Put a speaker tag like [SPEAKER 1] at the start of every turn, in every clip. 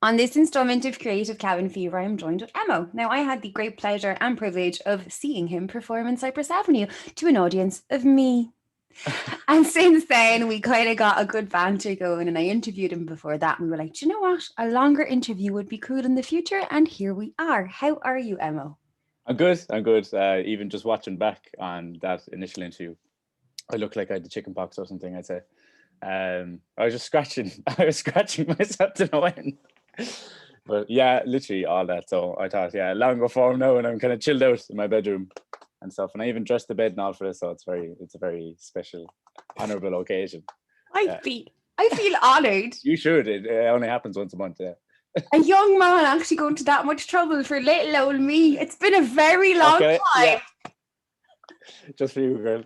[SPEAKER 1] On this installment of Creative Cabin Fever, I'm joined with Emmo. Now, I had the great pleasure and privilege of seeing him perform in Cypress Avenue to an audience of me. And since then, we kind of got a good banter going, and I interviewed him before that, and we were like, do you know what? A longer interview would be cool in the future, and here we are. How are you, Emmo?
[SPEAKER 2] I'm good. I'm good. Even just watching back on that initial interview, I looked like I had the chicken pox or something, I'd say. I was just scratching. I was scratching myself to no end. But yeah, literally all that. So I thought, yeah, longer form now, and I'm kind of chilled out in my bedroom and stuff. And I even dressed the bed and all for this, so it's a very special, honourable occasion.
[SPEAKER 1] I
[SPEAKER 2] Yeah.
[SPEAKER 1] feel honoured.
[SPEAKER 2] You should. It only happens once a month. Yeah.
[SPEAKER 1] A young man actually going to that much trouble for little old me. It's been a very long
[SPEAKER 2] Okay.
[SPEAKER 1] time.
[SPEAKER 2] Yeah. Just for you, girl.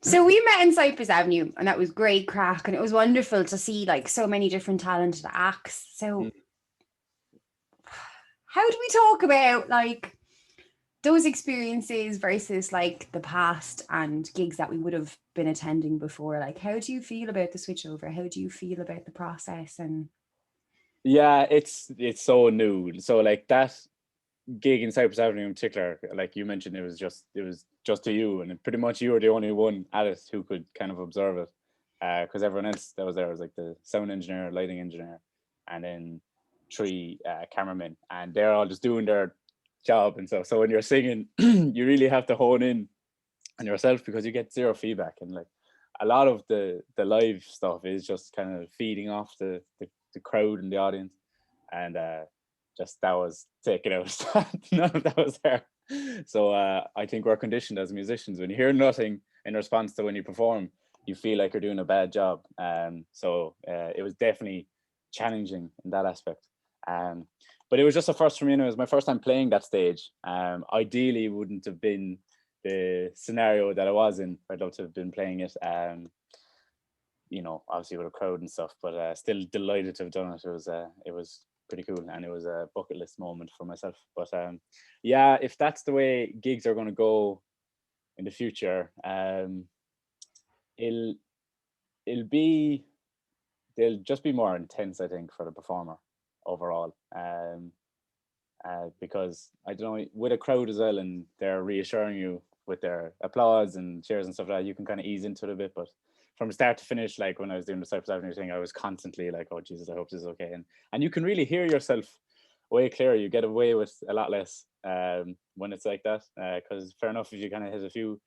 [SPEAKER 1] So we met in Cypress Avenue, and that was great crack, and it was wonderful to see like so many different talented acts. So how do we talk about like those experiences versus like the past and gigs that we would have been attending before? Like, how do you feel about the switchover? How do you feel about the process? And
[SPEAKER 2] Yeah, it's so new. So like that gig in Cypress Avenue in particular, like you mentioned, it was just to you, and pretty much you were the only one at it who could kind of observe it, because everyone else that was there was like the sound engineer, lighting engineer, and then three cameramen, and they're all just doing their job and stuff. So when you're singing, you really have to hone in on yourself because you get zero feedback, and like a lot of the live stuff is just kind of feeding off the crowd and the audience, and just that was taken out. None of that was there. So I think we're conditioned as musicians, when you hear nothing in response to when you perform, you feel like you're doing a bad job. So it was definitely challenging in that aspect. But it was just a first for me, and it was my first time playing that stage. Ideally, it wouldn't have been the scenario that I was in. I'd love to have been playing it, obviously with a crowd and stuff, but still delighted to have done it. It was pretty cool, and it was a bucket list moment for myself. But yeah, if that's the way gigs are going to go in the future, it'll it'll be they'll just be more intense, I think, for the performer overall. Because I don't know, with a crowd as well, and they're reassuring you with their applause and cheers and stuff like that, you can kind of ease into it a bit. But from start to finish, like when I was doing the Cypress Avenue thing, I was constantly like, "Oh Jesus, I hope this is okay." And you can really hear yourself way clearer. You get away with a lot less when it's like that. Because fair enough, if you kind of hit a few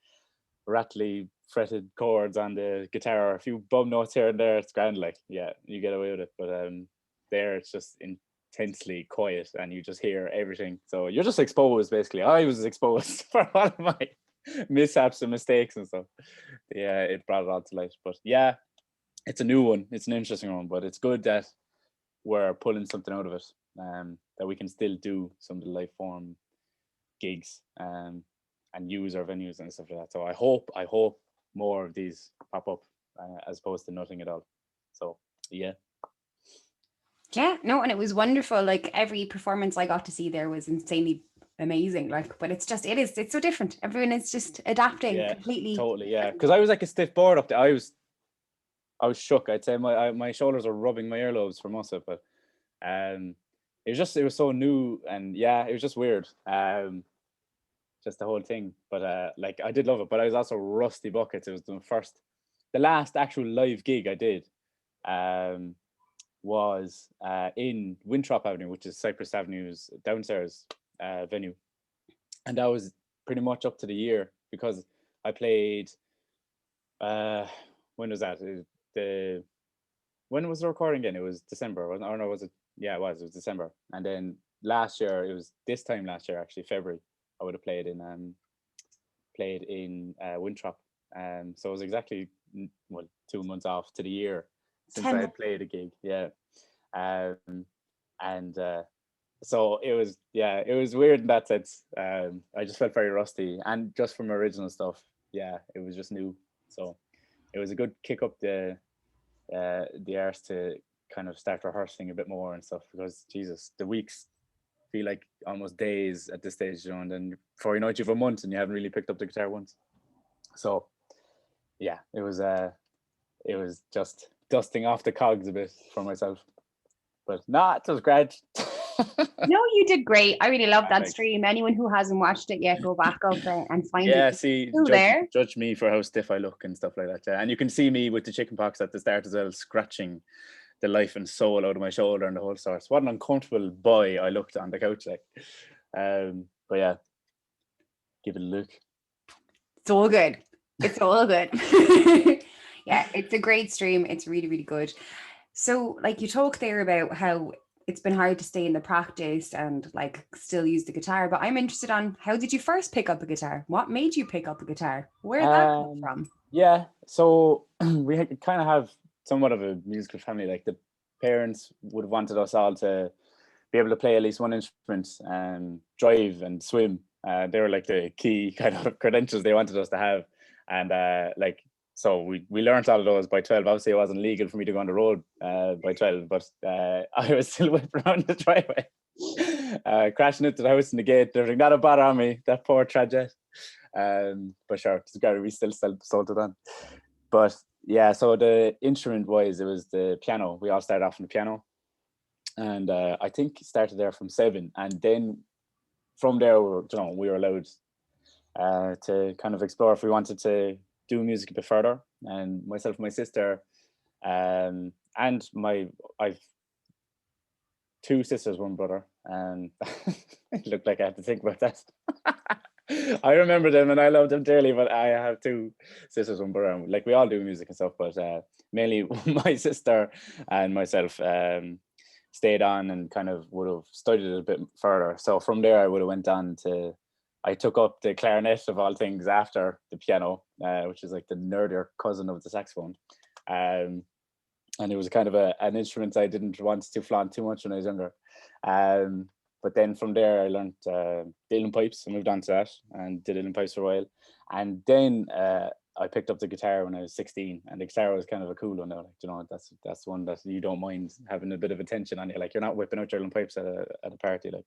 [SPEAKER 2] rattly fretted chords on the guitar or a few bum notes here and there, it's grand. Like, yeah, you get away with it. But there, it's just intensely quiet, and you just hear everything. So you're just exposed, basically. I was exposed for all of my mishaps and mistakes and stuff. Yeah, it brought it all to light. But yeah, it's a new one. It's an interesting one, but it's good that we're pulling something out of it. That we can still do some of the live form gigs, and use our venues and stuff like that. So I hope more of these pop up, as opposed to nothing at all. So yeah.
[SPEAKER 1] yeah, no, and it was wonderful. Like every performance I got to see there was insanely amazing. Like, but it's so different. Everyone is just adapting
[SPEAKER 2] Yeah,
[SPEAKER 1] completely.
[SPEAKER 2] totally. Yeah, because I was like a stiff board up there. I was shook. I'd say my shoulders were rubbing my earlobes for most of it, but um, it was so new, and yeah, it was just weird. Just the whole thing. But like I did love it, but I was also rusty buckets. It was the last actual live gig I did, um, was in Winthrop Avenue, which is Cypress Avenue's downstairs venue, and that was pretty much up to the year because I played. Uh, when was that? The When was the recording again? It was December, wasn't it? Or no, was it? Yeah, it was. It was December. And then last year, it was this time last year, actually February. I would have played in Winthrop. So it was exactly 2 months off to the year since I
[SPEAKER 1] 10
[SPEAKER 2] had played a gig. Yeah. And so it was weird in that sense. I just felt very rusty, and just from original stuff, yeah, it was just new. So it was a good kick up the arse to kind of start rehearsing a bit more and stuff, because Jesus, the weeks feel like almost days at this stage, and then before you know it, you have a month and you haven't really picked up the guitar once. So yeah, it was just dusting off the cogs a bit for myself. But no, it was great.
[SPEAKER 1] No, you did great. I really love that
[SPEAKER 2] Thanks.
[SPEAKER 1] stream. Anyone who hasn't watched it yet, go back up and find it.
[SPEAKER 2] Yeah,
[SPEAKER 1] It's
[SPEAKER 2] see,
[SPEAKER 1] still there.
[SPEAKER 2] judge me for how stiff I look and stuff like that. Yeah. And you can see me with the chicken pox at the start as well, scratching the life and soul out of my shoulder and the whole sorts. What an uncomfortable boy I looked on the couch like. But yeah, give it a look.
[SPEAKER 1] It's all good. It's all good. Yeah, it's a great stream. It's really, really good. So, like, you talk there about how it's been hard to stay in the practice and like still use the guitar, but I'm interested on how did you first pick up a guitar? What made you pick up a guitar? Where did that come from?
[SPEAKER 2] Yeah, so we kind of have somewhat of a musical family. Like the parents would have wanted us all to be able to play at least one instrument and drive and swim. They were like the key kind of credentials they wanted us to have. And like, so we learned all of those by 12. Obviously, it wasn't legal for me to go on the road by 12, but I was still whipping around the driveway, crashing into the house in the gate. There's not a bother on me, that poor tragedy. But sure, it's got to be still salted on. But yeah, so the instrument wise, it was the piano. We all started off on the piano. And I think it started there from 7. And then from there, we were allowed to kind of explore if we wanted to do music a bit further. And myself and my sister, and I've 2 sisters, 1 brother, and it looked like I had to think about that. I remember them and I love them dearly, but I have 2 sisters, 1 brother. Like we all do music and stuff, but mainly my sister and myself stayed on and kind of would have studied it a bit further. So from there, I would have went on to. I took up the clarinet of all things after the piano, which is like the nerdier cousin of the saxophone. And it was kind of an instrument I didn't want to flaunt too much when I was younger. But then from there, I learned the uilleann pipes. I moved on to that and did uilleann pipes for a while. And then I picked up the guitar when I was 16, and the guitar was kind of a cool one. Like, that's one that you don't mind having a bit of attention on you. Like you're not whipping out your uilleann pipes at a party. Like,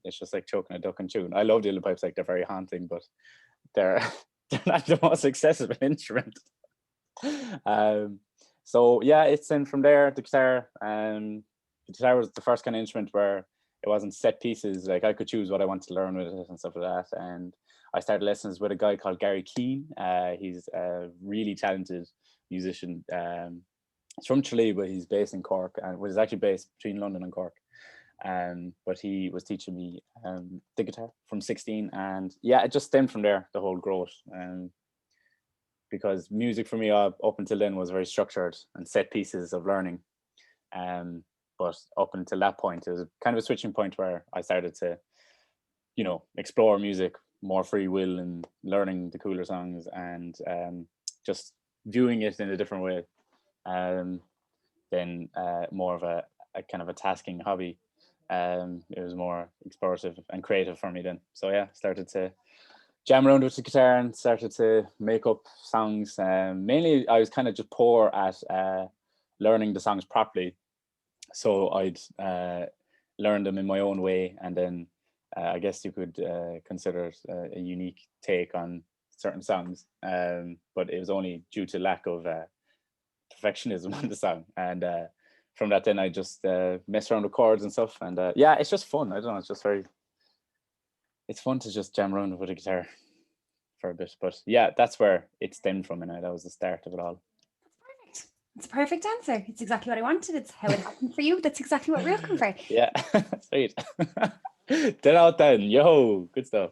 [SPEAKER 2] it's just like choking a duck and tune. I love the uilleann pipes. Like they're very haunting, but they're they're not the most accessible instrument. So yeah, it's then from there the guitar. The guitar was the first kind of instrument where it wasn't set pieces. Like I could choose what I wanted to learn with it and stuff like that. And I started lessons with a guy called Gary Keane. He's a really talented musician. He's from Tralee, but he's based in Cork, and was actually based between London and Cork. But he was teaching me the guitar from 16, and yeah, it just stemmed from there, the whole growth. Because music for me up until then was very structured and set pieces of learning. But up until that point, it was kind of a switching point where I started to, explore music, more free will, and learning the cooler songs, and just viewing it in a different way. Then more of a kind of a tasking hobby. It was more explorative and creative for me then. So yeah, started to jam around with the guitar and started to make up songs. Mainly, I was kind of just poor at learning the songs properly. So I'd learn them in my own way, and then I guess you could consider it a unique take on certain songs. But it was only due to lack of perfectionism on the song. And from that, then I just mess around with chords and stuff. And yeah, it's just fun. I don't know. It's just it's fun to just jam around with a guitar for a bit. But yeah, that's where it stemmed from, and that was the start of it all.
[SPEAKER 1] Perfect. It's a perfect answer. It's exactly what I wanted. It's how it happened for you. That's exactly what we're looking for.
[SPEAKER 2] Yeah, sweet. 10 out of 10. Yo, good stuff.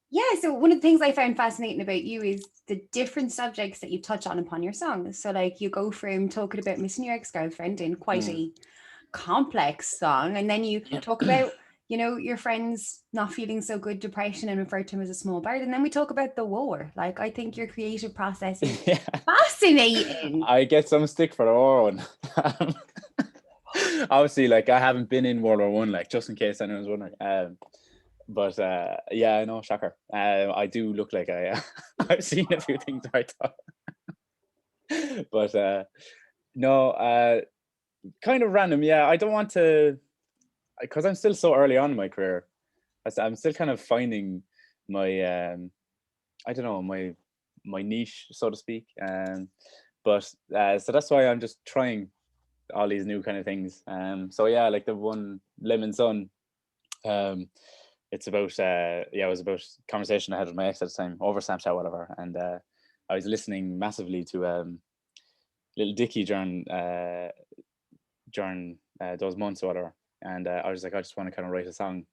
[SPEAKER 1] Yeah, so one of the things I found fascinating about you is the different subjects that you touch on upon your songs. So like you go from talking about missing your ex-girlfriend in quite a complex song, and then you talk about your friends not feeling so good, depression, and refer to him as a small bird, and then we talk about the war. Like I think your creative process is fascinating.
[SPEAKER 2] I get some stick for the war one. Obviously, like I haven't been in World War One, like just in case anyone's wondering. But yeah, I know, shocker. I do look like I've seen a few things I thought. But no, kind of random. Yeah, I don't want to, because I'm still so early on in my career. I'm still kind of finding my I don't know, my niche, so to speak. But so that's why I'm just trying all these new kind of things. So yeah, like the one Lemon Sun, it's about it was about conversation I had with my ex at the time over Snapchat, whatever, and I was listening massively to Little Dicky during those months or whatever, and I was like, I just want to kind of write a song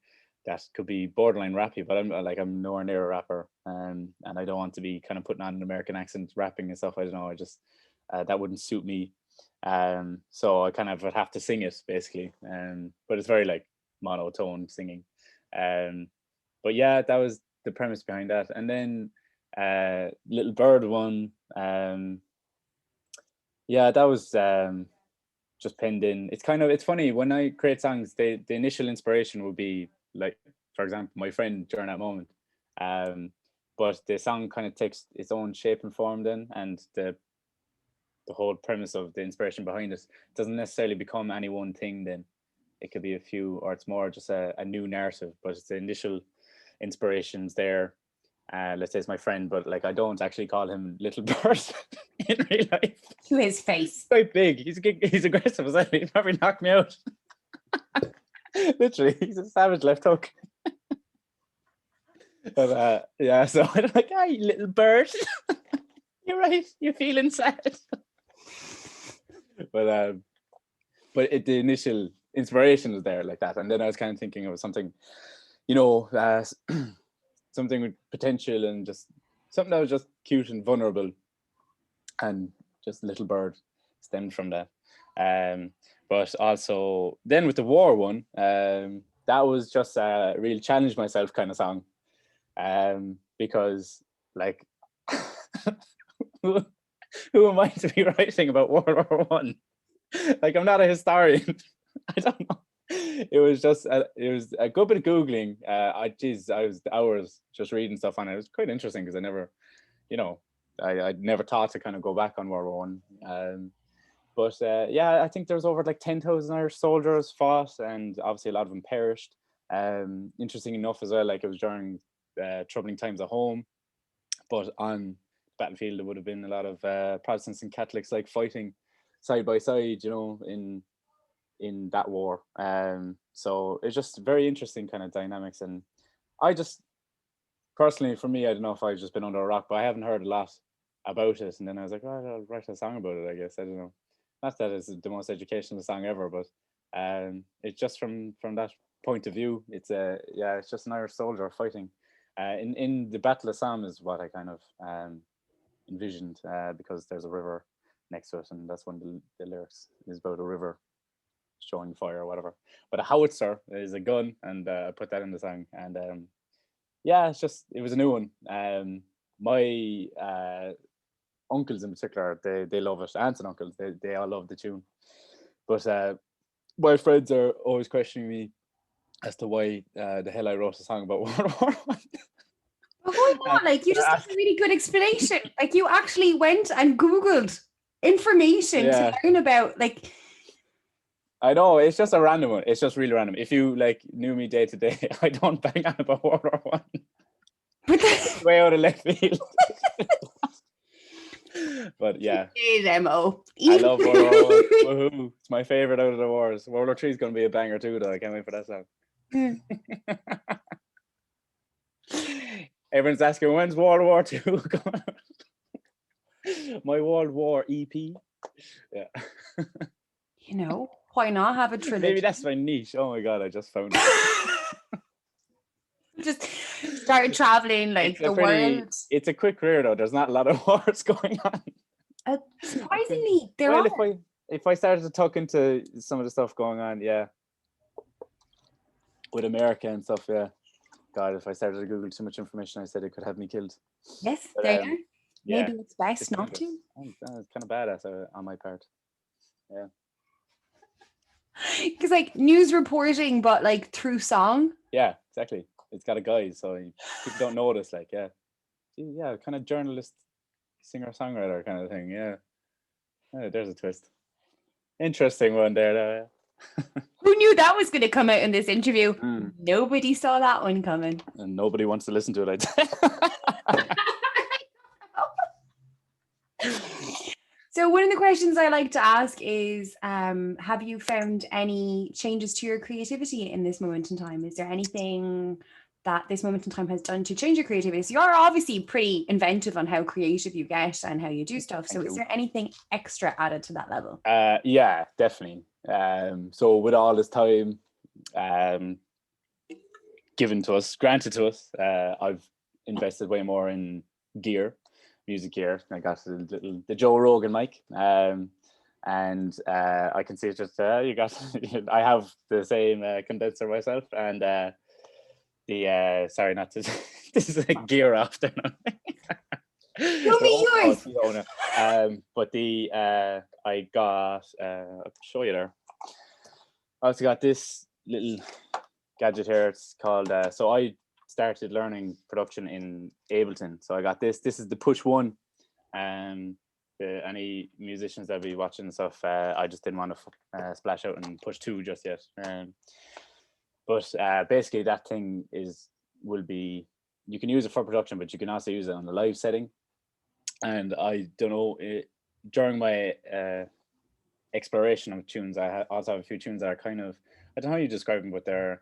[SPEAKER 2] that could be borderline rappy, but I'm nowhere near a rapper, and I don't want to be kind of putting on an American accent rapping and stuff. I don't know, I just that wouldn't suit me. So I kind of would have to sing it basically, but it's very like monotone singing. But yeah, that was the premise behind that. And then Little Bird one, yeah, that was just penned in. It's funny when I create songs, the initial inspiration would be like, for example, my friend during that moment. But the song kind of takes its own shape and form then, and the whole premise of the inspiration behind it doesn't necessarily become any one thing then. It could be a few, or it's more just a new narrative, but it's the initial inspirations there. Let's say it's my friend, but like I don't actually call him Little Bird in real life.
[SPEAKER 1] To his face.
[SPEAKER 2] He's quite big. He's aggressive as well. He'd probably knock me out. Literally, he's a savage left hook. But yeah, so I'm like, "Hey, Little Bird, you're right. You're feeling sad." But the initial inspiration was there like that, and then I was kind of thinking of something, something with potential and just something that was just cute and vulnerable, and just Little Bird stemmed from that. But also then with the war one, that was just a real challenge myself kind of song, because like who am I to be writing about World War One? Like I'm not a historian. I don't know. It was a good bit of googling. I was hours just reading stuff on it. It was quite interesting because I never, I'd never thought to kind of go back on World War One. But yeah, I think there's over like 10,000 Irish soldiers fought, and obviously a lot of them perished. Interesting enough as well, like it was during troubling times at home, but on the battlefield there would have been a lot of Protestants and Catholics like fighting side by side, in that war. So it's just very interesting kind of dynamics, and I just personally, for me, I don't know if I've just been under a rock, but I haven't heard a lot about it. And then I was like, oh, I'll write a song about it, I guess. I don't know. Not that it's the most educational song ever, but it's just from that point of view. It's it's just an Irish soldier fighting. In the Battle of Somme is what I kind of envisioned, because there's a river next to it, and that's when the lyrics is about a river showing fire or whatever. But a howitzer is a gun, and I put that in the song. And yeah, it was a new one. My uncles in particular, they love it. Aunts and uncles, they all love the tune. But my friends are always questioning me as to why the hell I wrote a song about World War One.
[SPEAKER 1] But why not? Like, you just gave a really good explanation. Like, you actually went and Googled information to learn about, like.
[SPEAKER 2] I know, it's just a random one. It's just really random. If you like knew me day to day, I don't bang on about World War One. But that's way out of left field. But yeah,
[SPEAKER 1] Emmo.
[SPEAKER 2] I love World War One. Woohoo! It's my favorite out of the wars. World War Three is going to be a banger too, though. I can't wait for that song. Everyone's asking, when's World War Two coming out? My World War EP. Yeah.
[SPEAKER 1] Why not have a trilogy?
[SPEAKER 2] Maybe that's my niche. Oh my god, I just found it.
[SPEAKER 1] Just started traveling like the world.
[SPEAKER 2] It's a quick career though. There's not a lot of wars going on.
[SPEAKER 1] Surprisingly, there are.
[SPEAKER 2] If I started to tuck into some of the stuff going on, yeah, with America and stuff, yeah. God, if I started to Google too much information, I said it could have me killed.
[SPEAKER 1] Yes, but, there you are. Yeah, maybe it's best not to.
[SPEAKER 2] It's kind of badass on my part. Yeah.
[SPEAKER 1] Because like news reporting, but like through song.
[SPEAKER 2] Yeah, exactly. It's got a guise, so people don't notice. Like, yeah, kind of journalist, singer, songwriter kind of thing. Yeah, there's a twist. Interesting one there, though.
[SPEAKER 1] Who knew that was going to come out in this interview? Nobody saw that one coming,
[SPEAKER 2] and nobody wants to listen to it.
[SPEAKER 1] So one of the questions I like to ask is, have you found any changes to your creativity in this moment in time? Is there anything that this moment in time has done to change your creativity? So you're obviously pretty inventive on how creative you get and how you do stuff. So
[SPEAKER 2] Thank
[SPEAKER 1] is
[SPEAKER 2] you.
[SPEAKER 1] there anything extra added to that level?
[SPEAKER 2] Yeah, definitely. So with all this time given to us, granted to us, I've invested way more in gear, music gear. I got the Joe Rogan mic, and I can see it's just you got. I have the same condenser myself, and the sorry, not to. This is like gear after.
[SPEAKER 1] Show me yours.
[SPEAKER 2] But the I got I'll show you there. I also got this little gadget here. It's called so I started learning production in Ableton. So I got this. This is the push one. Any musicians that be watching and stuff, I just didn't want to splash out and push two just yet. But basically that thing will be, you can use it for production, but you can also use it on the live setting. And I don't know, during my exploration of tunes, I also have a few tunes that are kind of, I don't know how you describe them, but they're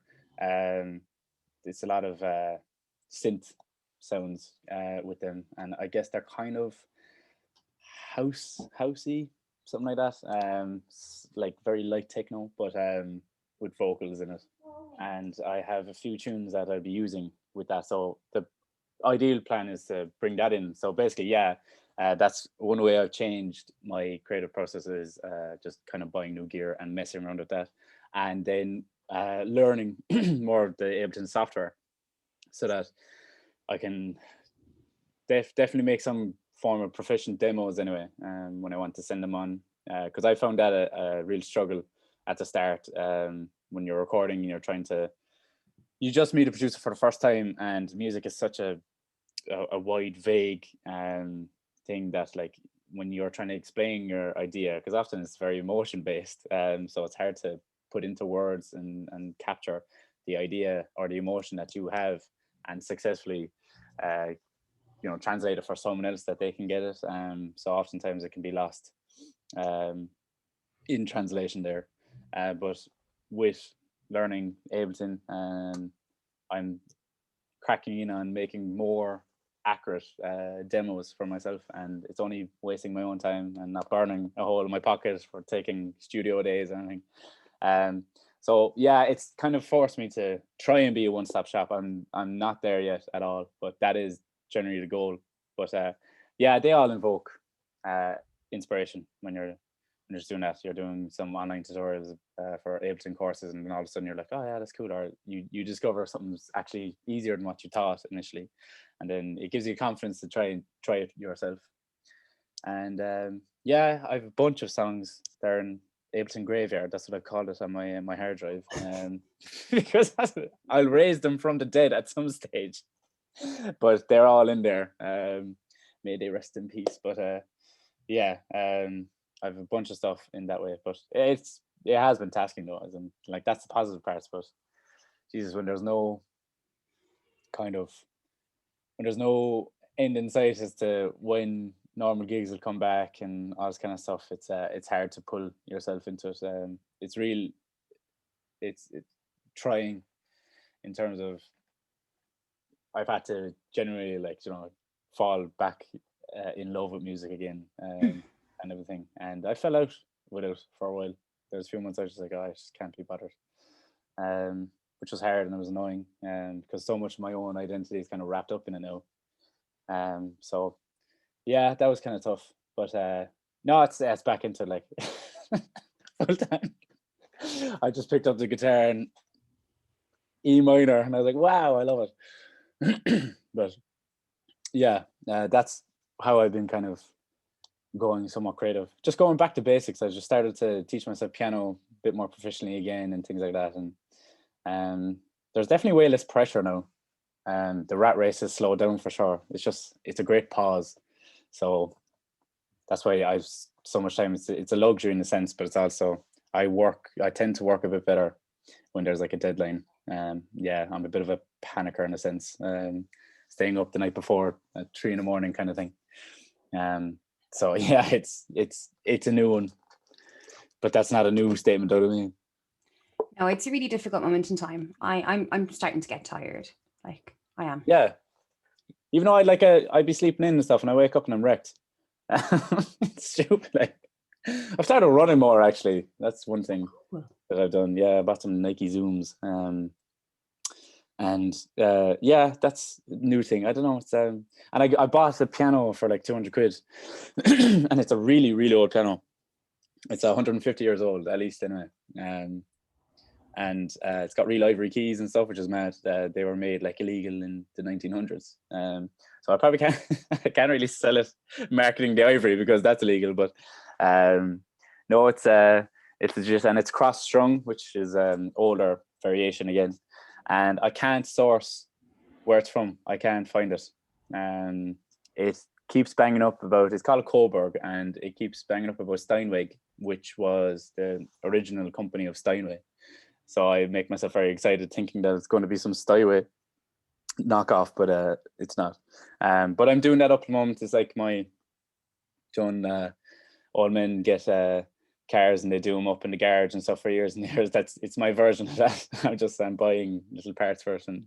[SPEAKER 2] it's a lot of synth sounds with them, and I guess they're kind of housey, something like that. Like very light techno, but with vocals in it. And I have a few tunes that I'll be using with that. So the ideal plan is to bring that in. So basically, yeah, that's one way I've changed my creative process is just kind of buying new gear and messing around with that, and then learning more of the Ableton software, so that I can definitely make some form of proficient demos anyway. When I want to send them on, because I found that a real struggle at the start. When you're recording and you're trying to, you just meet a producer for the first time, and music is such a wide, vague thing that, like, when you're trying to explain your idea, because often it's very emotion based, so it's hard to put into words and capture the idea or the emotion that you have, and successfully translate it for someone else that they can get it. So oftentimes it can be lost in translation there. But with learning Ableton, I'm cracking in on making more accurate demos for myself, and it's only wasting my own time and not burning a hole in my pocket for taking studio days or anything. So yeah, it's kind of forced me to try and be a one-stop shop. I'm not there yet at all, but that is generally the goal. But yeah, they all invoke inspiration when you're just doing that. You're doing some online tutorials for Ableton courses, and then all of a sudden you're like, oh yeah, that's cool. Or you discover something's actually easier than what you thought initially, and then it gives you confidence to try it yourself. And yeah, I have a bunch of songs there in Ableton Graveyard. That's what I called it on my hard drive, because I'll raise them from the dead at some stage. But they're all in there. May they rest in peace. But yeah, I have a bunch of stuff in that way. But it has been tasking though, as in, like, that's the positive parts. But Jesus, when there's no end in sight as to when normal gigs will come back and all this kind of stuff, it's hard to pull yourself into it. It's real. It's trying, in terms of, I've had to generally, like, fall back in love with music again, and everything. And I fell out with it for a while. There was a few months I was just like, oh, I just can't be bothered, which was hard and it was annoying, because so much of my own identity is kind of wrapped up in it now. So yeah, that was kind of tough. But no, it's back into, like, full time. I just picked up the guitar in E minor, and I was like, wow, I love it. But yeah, that's how I've been kind of going somewhat creative. Just going back to basics. I just started to teach myself piano a bit more proficiently again and things like that. And there's definitely way less pressure now. The rat race has slowed down for sure. It's a great pause. So that's why I've so much time. It's a luxury in a sense, but it's also, I tend to work a bit better when there's like a deadline. Yeah, I'm a bit of a panicker in a sense. Staying up the night before at 3 a.m. kind of thing. So yeah, it's a new one, but that's not a new statement, though, to me.
[SPEAKER 1] No, it's a really difficult moment in time. I'm starting to get tired. Like I am.
[SPEAKER 2] Yeah, even though I'd be sleeping in and stuff, and I wake up and I'm wrecked. It's stupid. Like, I've started running more, actually. That's one thing that I've done. Yeah, I bought some Nike Zooms. And yeah, that's a new thing. I don't know. It's and I bought a piano for like 200 quid, and it's a really, really old piano. It's 150 years old, at least, anyway. And it's got real ivory keys and stuff, which is mad. They were made like illegal in the 1900s. So I probably can't I can't really sell it marketing the ivory because that's illegal. But no, it's legit, and it's cross strung, which is older variation again. And I can't source where it's from. I can't find it. It keeps banging up about, it's called a Coburg, and it keeps banging up about Steinway, which was the original company of Steinway. So I make myself very excited thinking that it's going to be some Steinway knockoff, but it's not. But I'm doing that up at the moment. It's like my done old men get cars and they do them up in the garage and stuff for years and years. It's my version of that. I'm buying little parts for it, and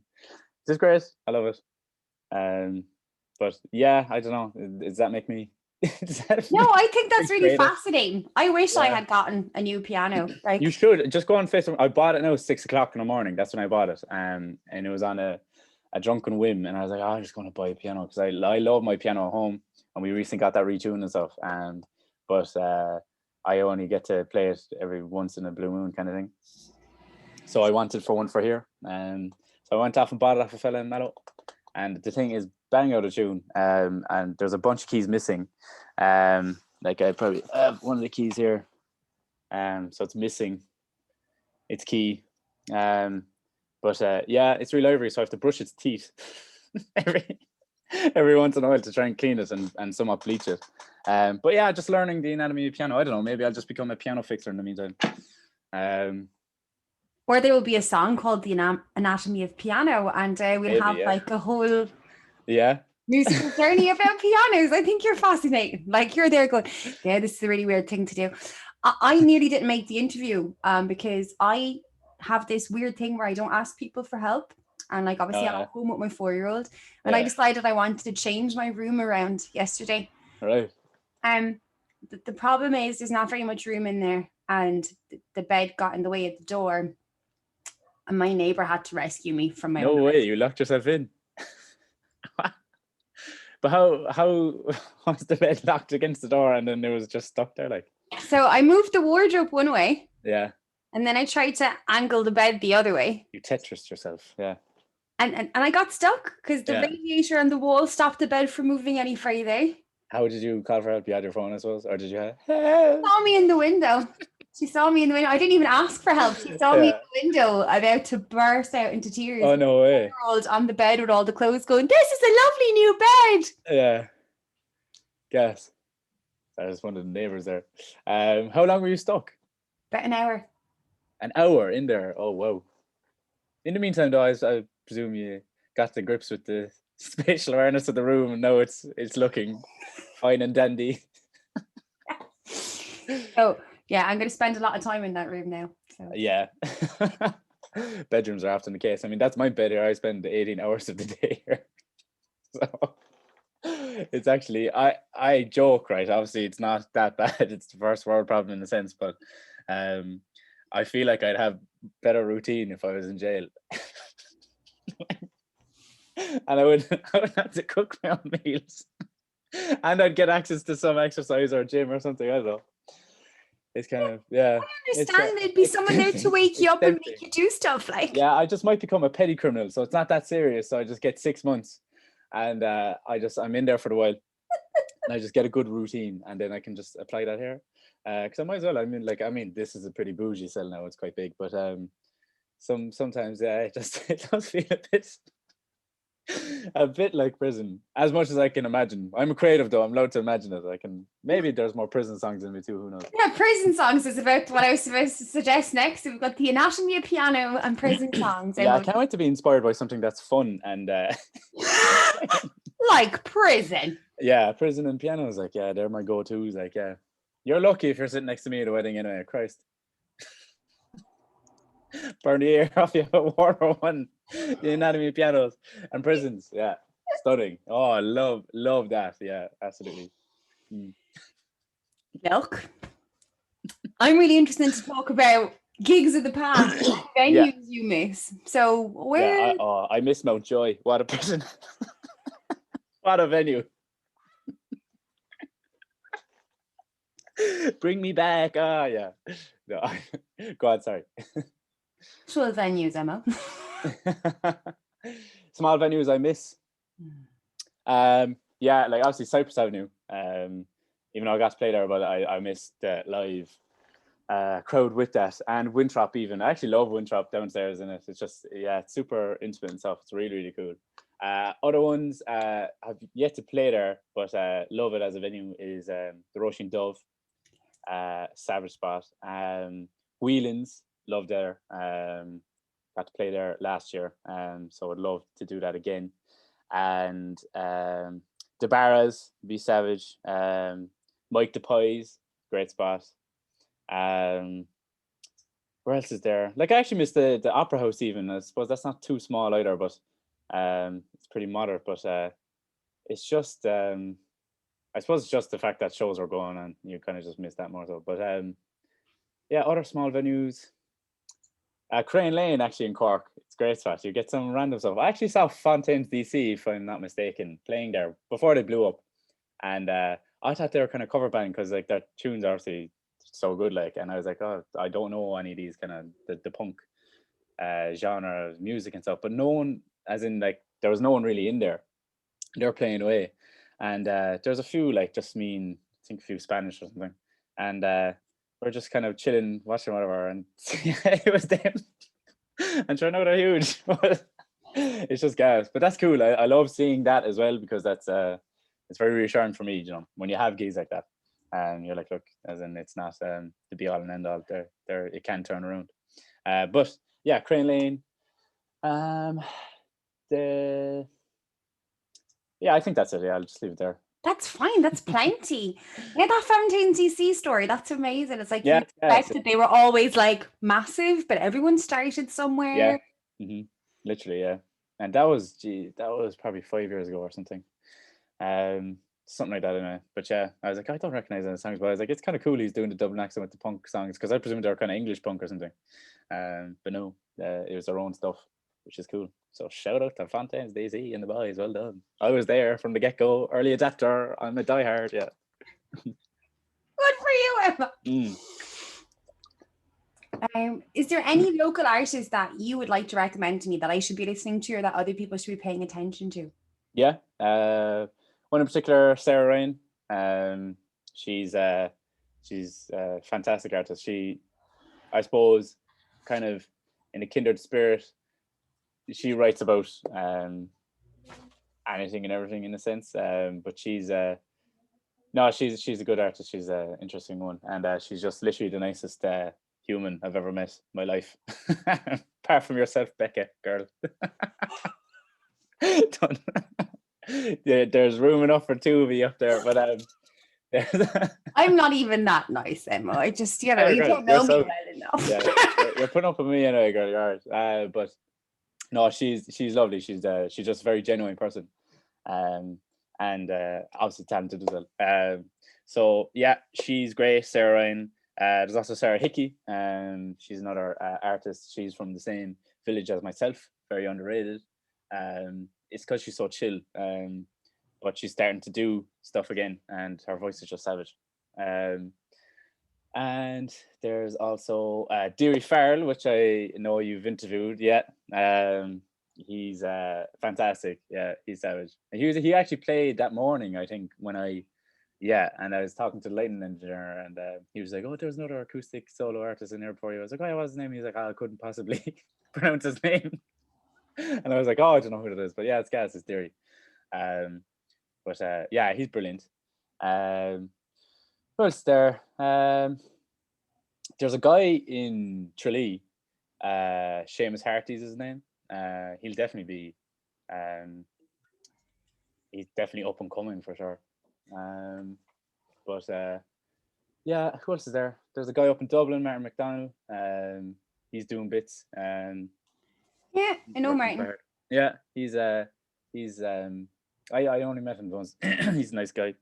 [SPEAKER 2] it's great. I love it. But yeah, I don't know. Does that make me?
[SPEAKER 1] No, I think that's really fascinating. I wish I had gotten a new piano. Like,
[SPEAKER 2] you should just go on Facebook. I bought it now 6 o'clock in the morning. That's when I bought it. And it was on a drunken whim, and I was like, I'm just going to buy a piano because I love my piano at home, and we recently got that retuned and stuff. But I only get to play it every once in a blue moon kind of thing. So I wanted one for here, and so I went off and bought it off a fella in Mallow. And the thing is bang out of tune, and there's a bunch of keys missing. Like I probably have one of the keys here, so it's missing its key. But yeah, it's real ivory, so I have to brush its teeth every once in a while to try and clean it and somewhat bleach it. But yeah, just learning the anatomy of piano. I don't know, maybe I'll just become a piano fixer in the meantime.
[SPEAKER 1] Or there will be a song called The Anatomy of Piano, and we'll maybe, have like a whole musical journey about pianos. I think you're fascinating. Like, you're there going, yeah, this is a really weird thing to do. I nearly didn't make the interview because I have this weird thing where I don't ask people for help. And like, obviously I'm at home with my 4-year-old, and I decided I wanted to change my room around yesterday.
[SPEAKER 2] Right.
[SPEAKER 1] The problem is there's not very much room in there, and the bed got in the way at the door. And my neighbor had to rescue me from my own.
[SPEAKER 2] No way, you locked yourself in. But how was the bed locked against the door and then it was just stuck there like?
[SPEAKER 1] So I moved the wardrobe one way.
[SPEAKER 2] Yeah.
[SPEAKER 1] And then I tried to angle the bed the other way.
[SPEAKER 2] You Tetrised yourself, yeah.
[SPEAKER 1] And I got stuck because the radiator on the wall stopped the bed from moving any further.
[SPEAKER 2] How did you call for help? You had your phone, I suppose, or did you have?
[SPEAKER 1] She saw me in the window. She saw me in the window. I didn't even ask for help. She saw me in the window, about to burst out into tears.
[SPEAKER 2] Oh, no way.
[SPEAKER 1] On the bed with all the clothes going, this is a lovely new bed.
[SPEAKER 2] Yeah. Gas. I was one of the neighbours there. How long were you stuck?
[SPEAKER 1] About an hour.
[SPEAKER 2] An hour in there? Oh, wow. In the meantime, though, I presume you got to grips with the spatial awareness of the room, and now it's looking fine and dandy.
[SPEAKER 1] Oh, yeah, I'm going to spend a lot of time in that room now. So.
[SPEAKER 2] Yeah. Bedrooms are often the case. I mean, that's my bed here. I spend 18 hours of the day here. So it's actually, I joke, right? Obviously, it's not that bad. It's the first world problem in a sense, but I feel like I'd have better routine if I was in jail. And I would have to cook my own meals. And I'd get access to some exercise or gym or something. I don't know. It's kind of, yeah.
[SPEAKER 1] I understand there'd be someone there to wake you up and make you do stuff like.
[SPEAKER 2] Yeah, I just might become a petty criminal, so it's not that serious. So I just get 6 months, and I'm in there for a while, and I just get a good routine, and then I can just apply that here. Because I might as well. I mean, this is a pretty bougie cell now. It's quite big, but sometimes, yeah, it does feel a bit like prison, as much as I can imagine. I'm a creative, though. I'm allowed to imagine it. Maybe there's more prison songs in me too. Who knows?
[SPEAKER 1] Yeah, prison songs is about what I was supposed to suggest next. We've got the anatomy of piano and prison songs.
[SPEAKER 2] Yeah, I can't wait to be inspired by something that's fun and
[SPEAKER 1] Like prison.
[SPEAKER 2] Yeah, prison and pianos, like, yeah, they're my go-tos. Like, yeah, you're lucky if you're sitting next to me at a wedding anyway. Christ, burn the ear off you. War one, the anatomy of pianos and prisons. Yeah, stunning. Oh, I love that. Yeah, absolutely.
[SPEAKER 1] Look, I'm really interested to talk about gigs of the past,
[SPEAKER 2] Yeah,
[SPEAKER 1] venues you miss. So
[SPEAKER 2] yeah.
[SPEAKER 1] where
[SPEAKER 2] I miss Mountjoy. What a prison. What a venue. Bring me back. Ah, yeah. No, go on. Sorry.
[SPEAKER 1] actual venues, Emma?
[SPEAKER 2] Small venues I miss. Yeah, like obviously Cypress Avenue. Even though I got to play there, but I missed the live crowd with that, and Winthrop even. I actually love Winthrop downstairs in it. It's just, yeah, it's super intimate and stuff. It's really cool. Other ones I've yet to play there, but love it as a venue is the Roisin Dove, savage spot. Whelan's, love there. Got to play there last year, so I'd love to do that again. And the Barras, be savage. Mike the Pies, great spot. Where else is there? Like, I actually miss the Opera House even. I suppose that's not too small either, but it's pretty moderate. But it's just I suppose it's just the fact that shows are going on. You kind of just miss that more so. But yeah, other small venues. Crane Lane, actually, in Cork. It's a great spot. You get some random stuff. I actually saw Fontaines DC, if I'm not mistaken, playing there before they blew up. And I thought they were kind of cover band because like their tunes are obviously so good. Like, and I was like, oh, I don't know any of these kind of the punk genre of music and stuff. But no one, as in like, there was no one really in there. They're playing away. And there's a few, like, just I think a few Spanish or something. And we're just kind of chilling, watching whatever, and it was them. And sure, no, they're huge, but it's just gas. But that's cool. I love seeing that as well, because that's it's very reassuring for me, you know, when you have gigs like that, and you're like, look, as in, it's not the be all and end all. There, it can turn around. But yeah, Crane Lane. The Yeah, I think that's it. Yeah, I'll just leave it there.
[SPEAKER 1] That's fine. That's plenty. Yeah, that Fountain CC story, that's amazing. It's like you
[SPEAKER 2] Yeah, yeah,
[SPEAKER 1] expect that they were always like massive, but everyone started
[SPEAKER 2] yeah.
[SPEAKER 1] somewhere.
[SPEAKER 2] hmm Literally, yeah. And that was probably 5 years ago or something. Something like that anyway. But yeah, I was like, I don't recognize any songs, but I was like, it's kind of cool he's doing the double accent with the punk songs, because I presume they're kind of English punk or something. But no, it was their own stuff, which is cool. So shout out to Fontaines, Daisy, and the boys. Well done. I was there from the get go, early adapter. I'm a diehard. Yeah.
[SPEAKER 1] Good for you, Emma.
[SPEAKER 2] Mm.
[SPEAKER 1] Is there any local artist that you would like to recommend to me that I should be listening to, or that other people should be paying attention to?
[SPEAKER 2] Yeah. One in particular, Sarah Ryan. Um, she's a fantastic artist. She, I suppose, kind of in a kindred spirit. She writes about anything and everything in a sense. But she's no, she's a good artist. She's an interesting one, and she's just literally the nicest human I've ever met in my life. Apart from yourself, Becca, girl. Done. Yeah, there's room enough for two of you up there, but
[SPEAKER 1] I'm not even that nice, Emma. I just, you
[SPEAKER 2] girl,
[SPEAKER 1] don't know me
[SPEAKER 2] yourself.
[SPEAKER 1] well enough.
[SPEAKER 2] Yeah, you're putting up with me anyway, girl. You're alright. But no, she's lovely. She's just a very genuine person, and obviously talented as well. So yeah, she's great. Sarah Ryan. There's also Sarah Hickey. She's another artist. She's from the same village as myself. Very underrated. It's because she's so chill. But she's starting to do stuff again, and her voice is just savage. And there's also Deary Farrell, which I know you've interviewed. Yeah, he's fantastic. Yeah, he's savage. He actually played that morning, I think, yeah, and I was talking to the lighting engineer, and he was like, "Oh, there's another acoustic solo artist in there for you." I was like, "Oh, what's his name?" He's like, "Oh, I couldn't possibly pronounce his name," and I was like, "Oh, I don't know who it is, but yeah, it's Deary." But yeah, he's brilliant. Who else there? There's a guy in Tralee, Seamus Harty's his name. He'll definitely be. he's definitely up and coming for sure. But yeah, who else is there? There's a guy up in Dublin, Martin McDonald. He's doing bits.
[SPEAKER 1] Yeah, I know
[SPEAKER 2] Working quite
[SPEAKER 1] Martin.
[SPEAKER 2] hard. Yeah, he's I only met him once. He's a nice guy.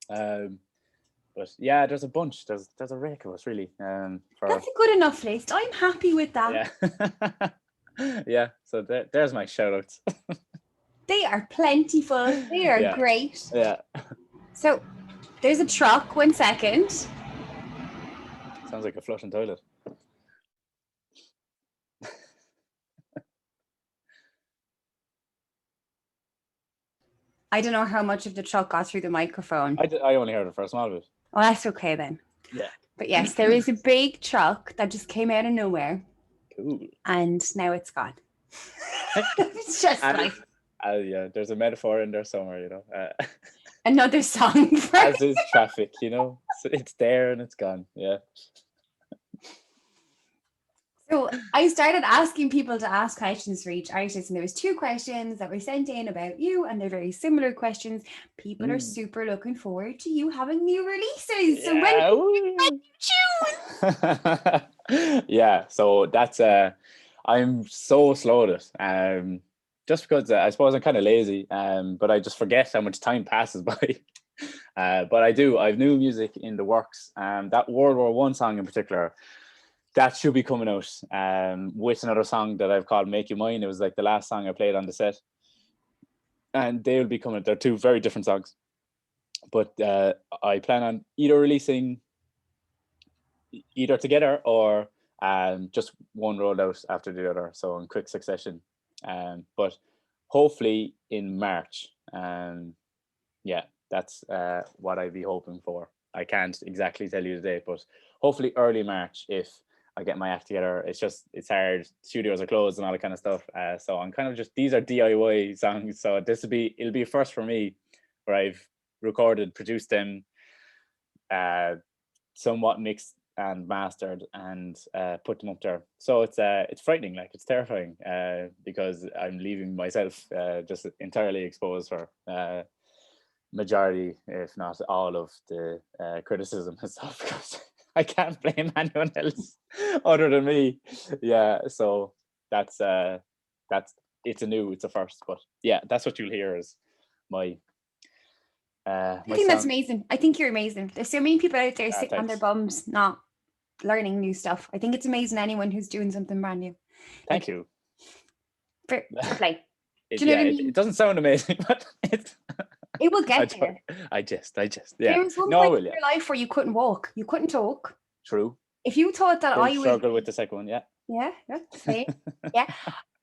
[SPEAKER 2] But yeah, there's a bunch. There's a rake of us really.
[SPEAKER 1] That's a good enough list. I'm happy with that.
[SPEAKER 2] Yeah. Yeah. So there's my shout outs.
[SPEAKER 1] They are plentiful. They are
[SPEAKER 2] Yeah.
[SPEAKER 1] great.
[SPEAKER 2] Yeah.
[SPEAKER 1] So there's a truck. 1 second.
[SPEAKER 2] Sounds like a flushing toilet.
[SPEAKER 1] I don't know how much of the truck got through the microphone.
[SPEAKER 2] I only heard it for a small bit.
[SPEAKER 1] Oh, that's okay then.
[SPEAKER 2] Yeah.
[SPEAKER 1] But yes, there is a big truck that just came out of nowhere.
[SPEAKER 2] Cool.
[SPEAKER 1] And now it's gone. It's just like
[SPEAKER 2] yeah, there's a metaphor in there somewhere, you know.
[SPEAKER 1] Another song for
[SPEAKER 2] as is traffic, you know. So it's there and it's gone. Yeah.
[SPEAKER 1] So I started asking people to ask questions for each artist, and there was 2 questions that were sent in about you, and they're very similar questions. People are super looking forward to you having new releases. So when you choose?
[SPEAKER 2] Yeah, so that's I'm so slow at it. Just because I suppose I'm kind of lazy, but I just forget how much time passes by. But I do. I have new music in the works. That World War One song in particular, that should be coming out with another song that I've called Make You Mine. It was like the last song I played on the set. And they will be coming. They're 2 very different songs. But I plan on either releasing either together or just one rolled out after the other. So in quick succession. But hopefully in March. Yeah, that's what I'd be hoping for. I can't exactly tell you the date, but hopefully early March if I get my act together. It's hard. Studios are closed and all that kind of stuff. So I'm kind of just, these are DIY songs. So it'll be a first for me where I've recorded, produced them, somewhat mixed and mastered and put them up there. So it's frightening, like it's terrifying because I'm leaving myself just entirely exposed for majority, if not all, of the criticism and stuff because I can't blame anyone else other than me. Yeah, so that's it's a first, but yeah, that's what you'll hear is my
[SPEAKER 1] I think that's amazing. I think you're amazing. There's so many people out there sitting on their bums not learning new stuff. I think it's amazing anyone who's doing something brand new.
[SPEAKER 2] Thank you.
[SPEAKER 1] For play.
[SPEAKER 2] Do you know what I mean? It doesn't sound amazing, but
[SPEAKER 1] it will get there.
[SPEAKER 2] I just, yeah.
[SPEAKER 1] There was one point in your life where you couldn't walk, you couldn't talk.
[SPEAKER 2] True.
[SPEAKER 1] If you thought that I would
[SPEAKER 2] struggle with the second one, yeah.
[SPEAKER 1] Yeah, same. Yeah.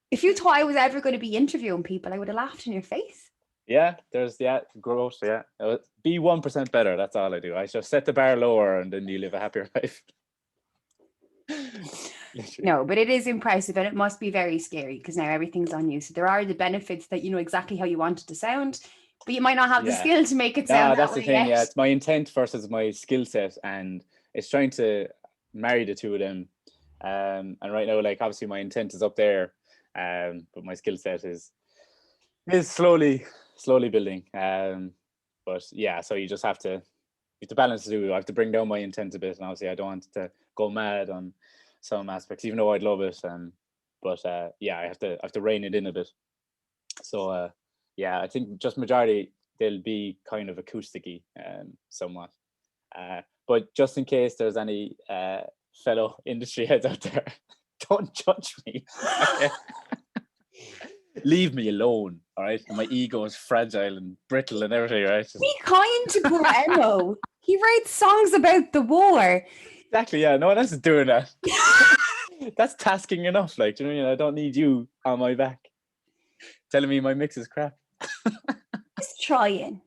[SPEAKER 1] If you thought I was ever going to be interviewing people, I would have laughed in your face.
[SPEAKER 2] Yeah, there's growth. Yeah, be 1% better. That's all I do. I just set the bar lower, and then you live a happier life.
[SPEAKER 1] No, but it is impressive, and it must be very scary because now everything's on you. So there are the benefits that you know exactly how you want it to sound, but you might not have the skill to make it sound.
[SPEAKER 2] That's the thing. Yeah, it's my intent versus my skill set, and it's trying to marry the 2 of them. And right now, like obviously, my intent is up there, but my skill set is slowly building. But yeah, so you just have to balance the 2. I have to bring down my intent a bit, and obviously, I don't want to go mad on some aspects, even though I'd love it. But yeah, I have to rein it in a bit. So yeah, I think just majority they'll be kind of acousticy, somewhat. But just in case there's any fellow industry heads out there, don't judge me. Leave me alone, all right? My ego is fragile and brittle and everything, right?
[SPEAKER 1] Be kind to poor Emmo. He writes songs about the war.
[SPEAKER 2] Exactly, yeah. No one else is doing that. That's tasking enough. Like, do you know what I mean? I don't need you on my back telling me my mix is crap.
[SPEAKER 1] Just trying.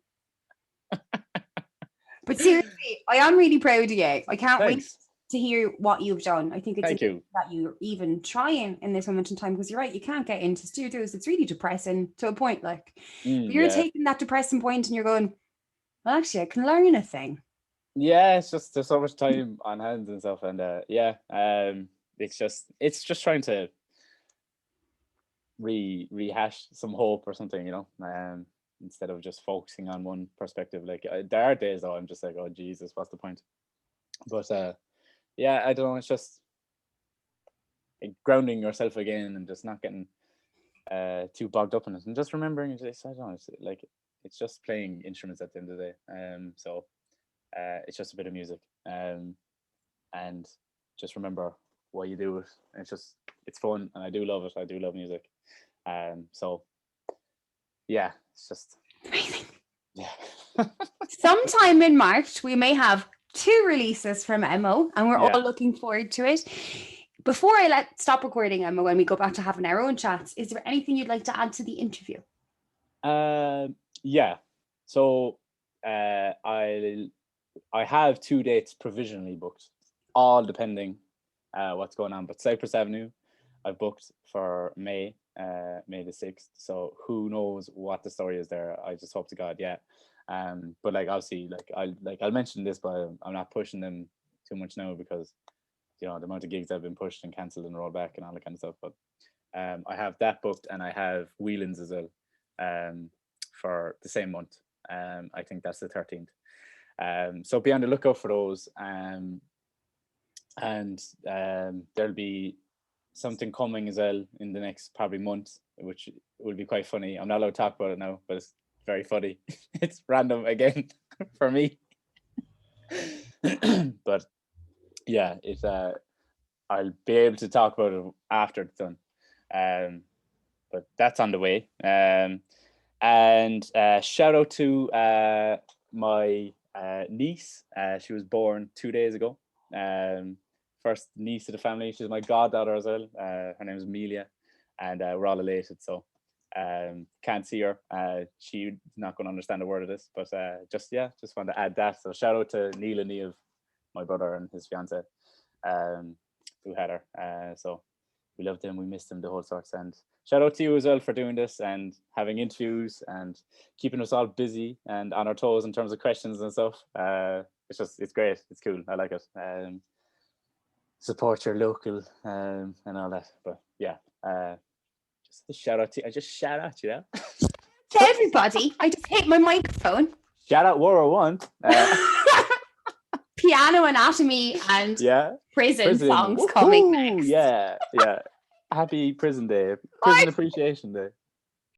[SPEAKER 1] But seriously, I am really proud of you. I can't wait to hear what you've done. I think it's that you're even trying in this moment in time, because you're right, you can't get into studios. It's really depressing to a point. Like, but you're taking that depressing point and you're going, well, actually, I can learn a thing.
[SPEAKER 2] Yeah, it's just there's so much time on hands and stuff, and it's just trying to rehash some hope or something, you know. instead of just focusing on one perspective. Like there are days though I'm just like, oh Jesus, what's the point? But yeah, I don't know, it's just like grounding yourself again and just not getting too bogged up in it, and just remembering it's, I don't know, it's like it's just playing instruments at the end of the day. So it's just a bit of music, and just remember why you do it. And it's fun, and I do love it. I do love music. So yeah, it's just
[SPEAKER 1] Amazing.
[SPEAKER 2] yeah.
[SPEAKER 1] Sometime in March, we may have 2 releases from Emmo, and we're
[SPEAKER 2] Yeah.
[SPEAKER 1] all looking forward to it. Before I stop recording, Emma, when we go back to having our own chats, is there anything you'd like to add to the interview?
[SPEAKER 2] Yeah. So I have 2 dates provisionally booked, all depending what's going on. But Cypress Avenue, I've booked for May the 6th. So who knows what the story is there? I just hope to God, yeah. But like obviously, I'll mention this, but I'm not pushing them too much now because the amount of gigs that have been pushed and cancelled and rolled back and all that kind of stuff. But I have that booked, and I have Whelan's as well for the same month. I think that's the 13th. So be on the lookout for those. And there'll be something coming as well in the next probably month, which will be quite funny. I'm not allowed to talk about it now, but it's very funny. It's random again for me. But yeah, it's I'll be able to talk about it after it's done. But that's on the way. And shout out to my niece. She was born 2 days ago. First niece of the family. She's my goddaughter as well. Her name is Amelia, and we're all elated. So can't see her. She's not going to understand a word of this, but just want to add that. So shout out to Neil and Neil, my brother and his fiance, who had her. So we loved him, we missed him, the whole sorts. And shout out to you as well for doing this and having interviews and keeping us all busy and on our toes in terms of questions and stuff. It's great, it's cool, I like it. Support your local and all that. But yeah, just a shout out to you. I just shout out,
[SPEAKER 1] To everybody, I just hit my microphone.
[SPEAKER 2] Shout out World War One.
[SPEAKER 1] Piano Anatomy and prison songs
[SPEAKER 2] Woo-hoo!
[SPEAKER 1] coming next.
[SPEAKER 2] Yeah. Happy Prison Day. Prison Appreciation Day.